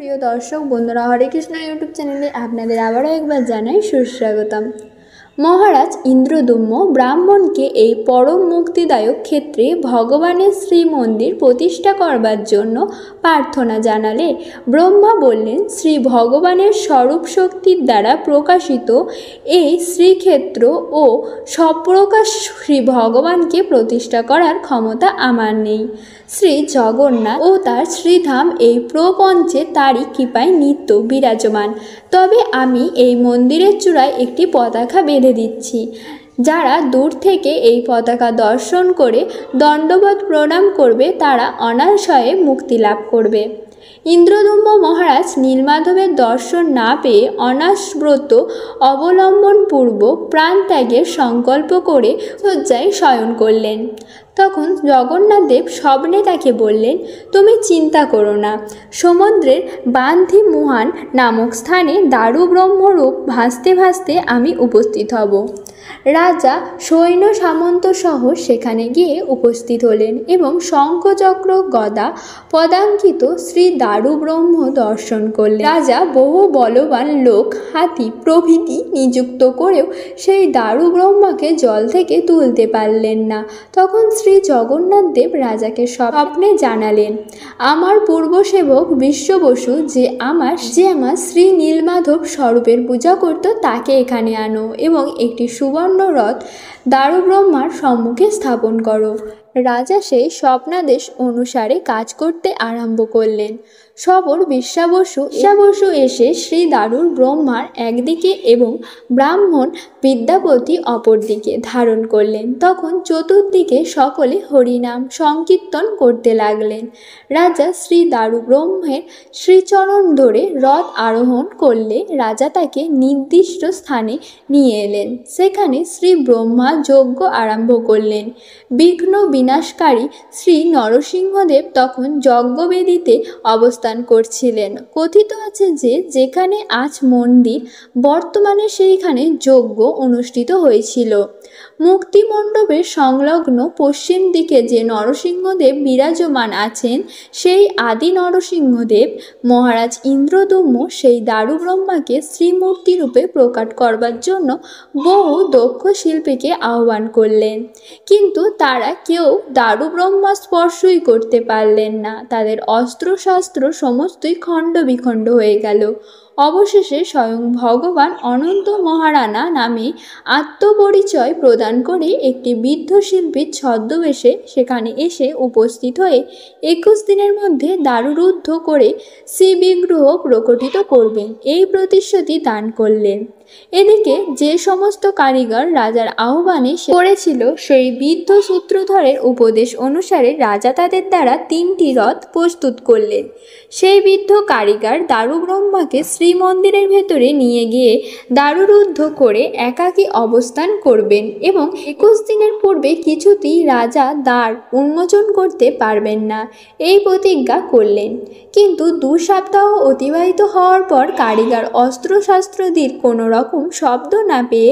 প্রিয় দর্শক বন্ধুরা, হরে কৃষ্ণ ইউটিউব চ্যানেলে আপনাদের আবারও একবার জানাই সুস্বাগতম। মহারাজ ইন্দ্রদুম্ন ব্রাহ্মণকে এই পরম মুক্তিদায়ক ক্ষেত্রে ভগবানের শ্রীমন্দির প্রতিষ্ঠা করবার জন্য প্রার্থনা জানালে ব্রহ্মা বললেন, শ্রী ভগবানের স্বরূপ শক্তির দ্বারা প্রকাশিত এই শ্রীক্ষেত্র ও সপ্রকাশ শ্রী ভগবানকে প্রতিষ্ঠা করার ক্ষমতা আমার নেই। শ্রী জগন্নাথ ও তার শ্রীধাম এই প্রপঞ্চে তারই কৃপায় নিত্য বিরাজমান। তবে আমি এই মন্দিরের চূড়ায় একটি পতাকা বেঁধে দিচ্ছি। যারা দূর থেকে এই পতাকা দর্শন করে দণ্ডবত প্রণাম করবে তারা অনায়াসে মুক্তি লাভ করবে। ইন্দ্রদুম্ন মহারাজ নীলমাধবের দর্শন না পেয়ে অনাসব্রত অবলম্বনপূর্বক প্রাণত্যাগের সংকল্প করে শয্যায় শয়ন করলেন। তখন জগন্নাথদেব স্বপ্নে তাকে বললেন, তুমি চিন্তা করো না, সমুদ্রের বান্ধি মুহান নামক স্থানে দারু ব্রহ্মরূপ ভাসতে ভাসতে আমি উপস্থিত হব। রাজা সৈন্য সামন্ত সহ সেখানে গিয়ে উপস্থিত হলেন এবং শঙ্খচক্র গদা পদাঙ্কিত শ্রী দারু ব্রহ্ম দর্শন করলেন। রাজা বহু বলবান লোক, হাতি প্রভৃতি নিযুক্ত করেও সেই দারু ব্রহ্মাকে জল থেকে তুলতে পারলেন না। তখন শ্রী জগন্নাথদেব রাজাকে স্বপ্নে জানালেন, আমার পূর্বসেবক বিশ্ব বসু যে আমার শ্রী নীলমাধব স্বরূপের পূজা করত তাকে এখানে আনো এবং একটি সুবর্ণ রথ দারু ব্রহ্মার সম্মুখে স্থাপন করো। রাজা সেই স্বপ্নাদেশ অনুসারে কাজ করতে আরম্ভ করলেন। সবর বিশ্বাবসু এসে শ্রী দারুর ব্রহ্মার একদিকে এবং ব্রাহ্মণ বিদ্যাপতি অপরদিকে ধারণ করলেন। তখন চতুর্দিকে সকলে হরিনাম সংকীর্তন করতে লাগলেন। রাজা শ্রী দারু ব্রহ্মের শ্রীচরণ ধরে রথ আরোহণ করলে রাজা তাকে নির্দিষ্ট স্থানে নিয়ে এলেন। সেখানে শ্রী ব্রহ্মা যজ্ঞ আরম্ভ করলেন। বিঘ্ন বিনাশকারী শ্রী নরসিংহদেব তখন যজ্ঞবেদীতে অবস্থান করছিলেন। কথিত আছে যে যেখানে আজ মন্দির বর্তমানে সেইখানে যজ্ঞ অনুষ্ঠিত হয়েছিল। মুক্তিমণ্ডপের সংলগ্ন পশ্চিম দিকে যে নরসিংহদেব বিরাজমান আছেন সেই আদি নরসিংহদেব মহারাজ ইন্দ্রদুম্ন সেই দারু ব্রহ্মাকে শ্রীমূর্তিরূপে প্রকাট করবার জন্য বহু দক্ষ শিল্পীকে আহ্বান করলেন, কিন্তু তারা কেউ দারু ব্রহ্মা স্পর্শই করতে পারলেন না। তাদের অস্ত্রশস্ত্র সমস্তই খণ্ড বিখণ্ড হয়ে গেল। অবশেষে স্বয়ং ভগবান অনন্ত মহারানা নামে আত্মপরিচয় প্রদান করে একটি বৃদ্ধ শিল্পীর ছদ্মবেশে সেখানে এসে উপস্থিত হয়ে 21 দিনের মধ্যে দারুরুদ্ধ করে শ্রীবিগ্রহ প্রকটিত করবেন এই প্রতিশ্রুতি দান করলেন। এদিকে যে সমস্ত কারিগর রাজার আহ্বানে করেছিল সেই বৃদ্ধ সূত্রধরের উপদেশ অনুসারে রাজা তাদের দ্বারা 3টি রথ প্রস্তুত করলেন। সেই বৃদ্ধ কারিগর দারু ব্রহ্মাকে শ্রীমন্দিরের ভেতরে নিয়ে গিয়ে দারুরুদ্ধ করে একাকী অবস্থান করবেন এবং 21 দিনের পূর্বে কিছুতেই রাজা দ্বার উন্মোচন করতে পারবেন না এই প্রতিজ্ঞা করলেন। কিন্তু 2 সপ্তাহ অতিবাহিত হওয়ার পর কারিগর অস্ত্রশস্ত্রাদির কোনো রকম শব্দ না পেয়ে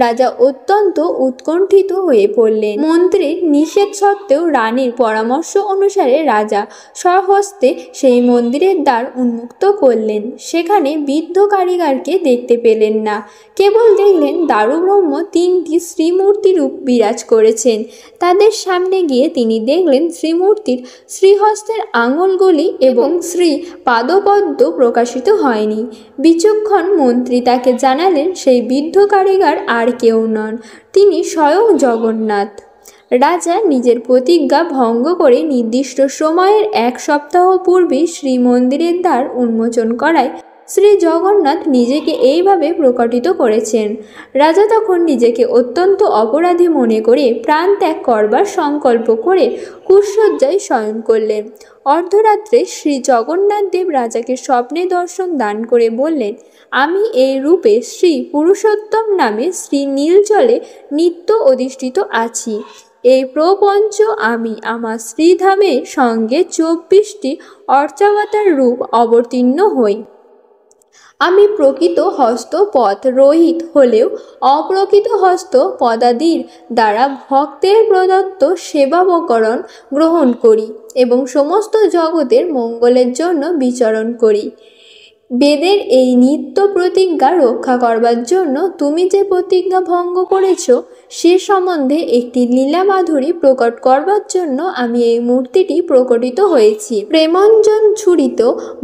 রাজা অত্যন্ত উৎকণ্ঠিত হয়ে পড়লেন। মন্ত্রীর নিষেধ সত্ত্বেও রানীর পরামর্শ অনুসারে রাজা স্বহস্তে সেই মন্দিরের দ্বার উন্মুক্ত করলেন। সেখানে বৃদ্ধ কারিগরকে দেখতে পেলেন না, কেবল দেখলেন দারু ব্রহ্ম 3টি শ্রীমূর্তি রূপ বিরাজ করেছেন। তাদের সামনে গিয়ে তিনি দেখলেন শ্রীমূর্তির শ্রীহস্তের আঙুলগুলি এবং শ্রী পাদপদ্ম প্রকাশিত হয়নি। বিচক্ষণ মন্ত্রী তাকে জানালেন সেই বৃদ্ধ কারিগর আর কেউ নন, তিনি স্বয়ং জগন্নাথ। রাজা নিজের প্রতিজ্ঞা ভঙ্গ করে নির্দিষ্ট সময়ের 1 সপ্তাহ পূর্বেই শ্রীমন্দিরের দ্বার উন্মোচন করায় শ্রী জগন্নাথ নিজেকে এইভাবে প্রকটিত করেছেন। রাজা তখন নিজেকে অত্যন্ত অপরাধী মনে করে প্রাণ ত্যাগ করবার সংকল্প করে কুশশয্যায় শয়ন করলেন। অর্ধরাত্রে শ্রী জগন্নাথদেব রাজাকে স্বপ্নে দর্শন দান করে বললেন, আমি এই রূপে শ্রী পুরুষোত্তম নামে শ্রী নীলজলে নিত্য অধিষ্ঠিত আছি। এই প্রপঞ্চ আমি আমার শ্রীধামের সঙ্গে 24টি অর্চাবতার রূপ অবতীর্ণ হই। আমি প্রকৃত হস্ত পদ রহিত হলেও অপ্রকৃত হস্ত পদাদির দ্বারা ভক্তের প্রদত্ত সেবাবকরণ গ্রহণ করি এবং সমস্ত জগতের মঙ্গলের জন্য বিচরণ করি। বেদের এই নিত্য প্রতিজ্ঞা রক্ষা করবার জন্য তুমি যে প্রতিজ্ঞা ভঙ্গ করেছ সে সম্বন্ধে একটি লীলা মাধুরী প্রকট করবার জন্য আমি এই মূর্তিটি প্রকটিত হয়েছি। প্রেমঞ্জন ছুরিত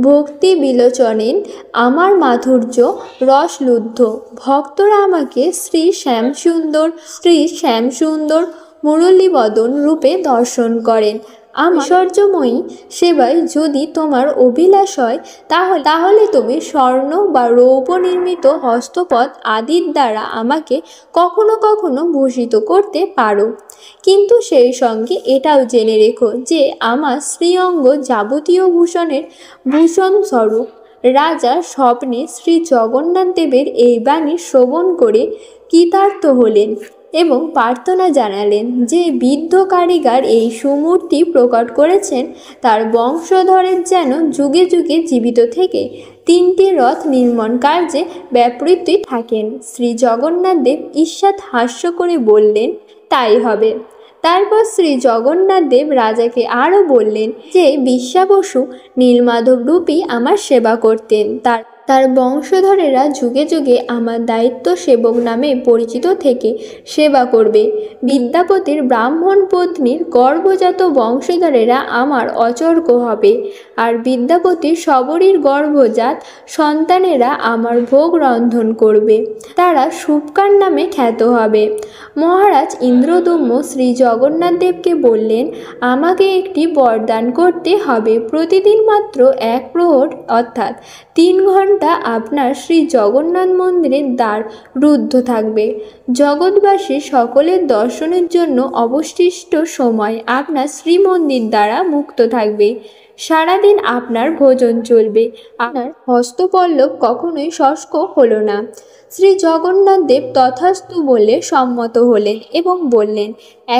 ভক্তি বিলোচনেন আমার মাধুর্য রসলুব্ধ। ভক্তরা আমাকে শ্রী শ্যামসুন্দর মুরলীবদন রূপে দর্শন করেন। ঐশ্বর্যময়ী সেবায় যদি তোমার অভিলাষ হয় তাহলে তুমি স্বর্ণ বা রৌপ্য নির্মিত হস্তপদ আদির দ্বারা আমাকে কখনো কখনো ভূষিত করতে পারো, কিন্তু সেই সঙ্গে এটাও জেনে রেখো যে আমার শ্রীঅঙ্গ যাবতীয় ভূষণ স্বরূপ। রাজা স্বপ্নে শ্রী জগন্নাথ দেবের এই বাণী শ্রবণ করে কৃতার্থ হলেন এবং প্রার্থনা জানালেন যে বৃদ্ধ কারিগর এই সুমূর্তি প্রকট করেছেন তার বংশধরের যেন যুগে যুগে জীবিত থেকে 3টি রথ নির্মাণ কার্যে ব্যাপৃত থাকেন। শ্রী জগন্নাথ দেব ঈষৎ হাস্য করে বললেন, তাই হবে। তারপর শ্রী জগন্নাথ দেব রাজাকে আরও বললেন যে বিশ্বা বসু নীলমাধব রূপী আমার সেবা করতেন, তার বংশধরেরা যুগে যুগে আমার দায়িত্ব সেবক নামে পরিচিত থেকে সেবা করবে। বিদ্যাপতির ব্রাহ্মণ পত্নীর গর্ভজাত বংশধরেরা আমার অচর্ক হবে, আর বিদ্যাপতির শবরীর গর্ভজাত সন্তানেরা আমার ভোগ রন্ধন করবে, তারা সুপকার নামে খ্যাত হবে। মহারাজ ইন্দ্রদম্য শ্রী জগন্নাথ দেবকে বললেন, আমাকে একটি বরদান করতে হবে। প্রতিদিন মাত্র 1 প্রহর অর্থাৎ 3 ঘন্টা আপনার শ্রী জগন্নাথ মন্দিরের দ্বার রুদ্ধ থাকবে। জগৎবাসী সকলের দর্শনের জন্য অবশিষ্ট সময় আপনার শ্রীমন্দির দ্বারা মুক্ত থাকবে। সারাদিন আপনার ভোজন চলবে, আপনার হস্তপল্লব কখনোই শুষ্ক হলো না। শ্রী জগন্নাথ দেব তথাস্তু বলে সম্মত হলেন এবং বললেন,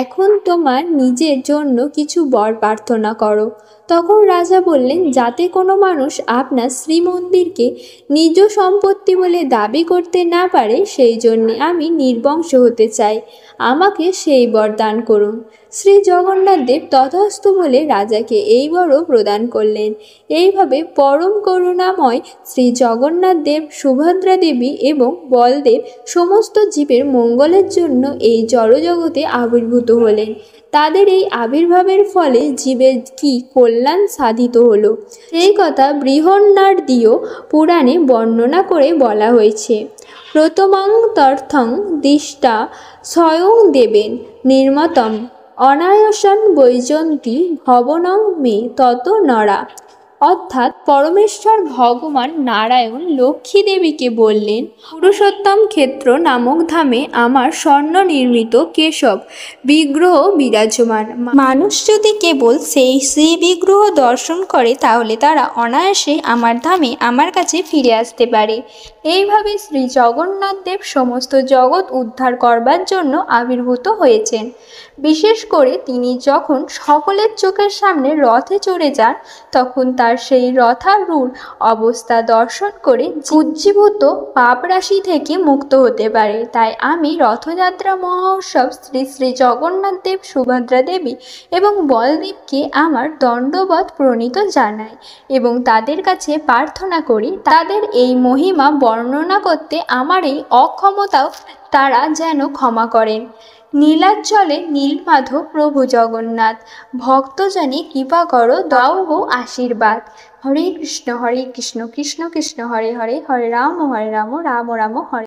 এখন তোমার নিজের জন্য কিছু বর প্রার্থনা করো। তখন রাজা বললেন, যাতে কোনো মানুষ আপনার শ্রীমন্দিরকে নিজ সম্পত্তি বলে দাবি করতে না পারে, সেই জন্যে আমি নির্বংশ হতে চাই, আমাকে সেই বর দান করুন। শ্রী জগন্নাথ দেব তথাস্তু বলে রাজাকে এই বরও প্রদান করলেন। এইভাবে পরম করুণাময় শ্রী জগন্নাথ দেব, সুভদ্রা দেবী এবং বলদেব সমস্ত জীবের মঙ্গলের জন্য এই জড়জগতে আবির্ভূত হলেন। তাদের এই আবির্ভাবের ফলে জীবের কি কল্যাণ সাধিত হলো সেই কথা বৃহন্নারদীয় পুরাণে বর্ণনা করে বলা হয়েছে। প্রথমং তর্থং দিষ্টা স্বয়ং দেবেন নির্মতম অনায়াসন বৈজন্তী ভবনং মে তত নরা। অর্থাৎ পরমেশ্বর ভগবান নারায়ণ লক্ষ্মী দেবীকে বললেন, পুরুষোত্তম ক্ষেত্র নামক ধামে আমার স্বর্ণ নির্মিত কেশব বিগ্রহ বিরাজমান। মানুষ যদি কেবল সেই শ্রী বিগ্রহ দর্শন করে তাহলে তারা অনায়াসে আমার ধামে আমার কাছে ফিরে আসতে পারে। এইভাবে শ্রী জগন্নাথ দেব সমস্ত জগৎ উদ্ধার করবার জন্য আবির্ভূত হয়েছেন। বিশেষ করে তিনি যখন সকলের চোখের সামনে রথে চড়ে যান তখন তার সেই রথারূঢ় অবস্থা দর্শন করে উজ্জীবিত পাপরাশি থেকে মুক্ত হতে পারে। তাই আমি রথযাত্রা মহোৎসব শ্রী শ্রী জগন্নাথ দেব, সুভদ্রা দেবী এবং বলদেবকে আমার দণ্ডবৎ প্রণীত জানাই এবং তাদের কাছে প্রার্থনা করি তাদের এই মহিমা বর্ণনা করতে আমার এই অক্ষমতাও তারা যেন ক্ষমা করেন। নীলাচলে নীলমাধব প্রভু জগন্নাথ, ভক্তজনে কৃপা করো, দাও গো আশীর্বাদ। হরে কৃষ্ণ কৃষ্ণ কৃষ্ণ হরে হরে, হরে রাম রাম রাম রাম হরে।